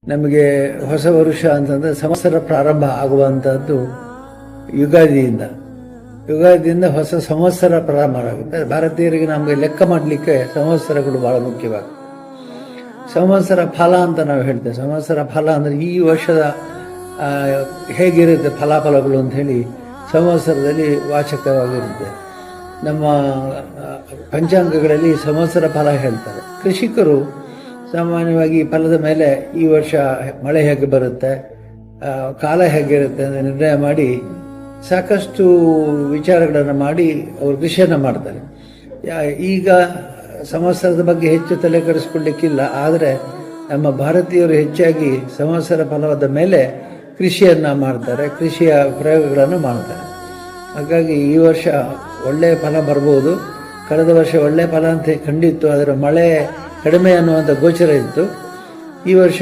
ನಮಗೆ ಹೊಸ ವರುಷ ಅಂತಂದರೆ ಸಂವತ್ಸರ ಪ್ರಾರಂಭ ಆಗುವಂಥದ್ದು ಯುಗಾದಿಯಿಂದ ಹೊಸ ಸಂವತ್ಸರ ಪ್ರಾರಂಭ ಆಗುತ್ತೆ. ಭಾರತೀಯರಿಗೆ ನಮಗೆ ಲೆಕ್ಕ ಮಾಡಲಿಕ್ಕೆ ಸಂವತ್ಸರಗಳು ಬಹಳ ಮುಖ್ಯವಾಗುತ್ತೆ. ಸಂವತ್ಸರ ಫಲ ಅಂತ ನಾವು ಹೇಳ್ತೇವೆ. ಸಂವತ್ಸರ ಫಲ ಅಂದರೆ ಈ ವರ್ಷದ ಹೇಗಿರುತ್ತೆ ಫಲಾಫಲಗಳು ಅಂಥೇಳಿ ಸಂವತ್ಸರದಲ್ಲಿ ವಾಚಕವಾಗಿರುತ್ತೆ. ನಮ್ಮ ಪಂಚಾಂಗಗಳಲ್ಲಿ ಸಂವತ್ಸರ ಫಲ ಹೇಳ್ತಾರೆ. ಕೃಷಿಕರು ಸಾಮಾನ್ಯವಾಗಿ ಫಲದ ಮೇಲೆ ಈ ವರ್ಷ ಮಳೆ ಹೇಗೆ ಬರುತ್ತೆ, ಕಾಲ ಹೇಗಿರುತ್ತೆ ಅಂತ ನಿರ್ಣಯ ಮಾಡಿ ಸಾಕಷ್ಟು ವಿಚಾರಗಳನ್ನು ಮಾಡಿ ಅವರು ಕೃಷಿಯನ್ನು ಮಾಡ್ತಾರೆ. ಈಗ ಸಂವತ್ಸರದ ಬಗ್ಗೆ ಹೆಚ್ಚು ತಲೆ ಕೆಡಿಸ್ಕೊಳ್ಳಿಕ್ಕಿಲ್ಲ. ಆದರೆ ನಮ್ಮ ಭಾರತೀಯರು ಹೆಚ್ಚಾಗಿ ಸಂವತ್ಸರ ಫಲವಾದ ಮೇಲೆ ಕೃಷಿಯನ್ನು ಮಾಡ್ತಾರೆ, ಕೃಷಿಯ ಪ್ರಯೋಗಗಳನ್ನು ಮಾಡ್ತಾರೆ. ಹಾಗಾಗಿ ಈ ವರ್ಷ ಒಳ್ಳೆಯ ಫಲ ಬರ್ಬೋದು. ಕಳೆದ ವರ್ಷ ಒಳ್ಳೆಯ ಫಲ ಅಂತ ಕಂಡಿತ್ತು, ಆದರೆ ಮಳೆ ಕಡಿಮೆ ಅನ್ನುವಂಥ ಗೋಚರ ಇತ್ತು. ಈ ವರ್ಷ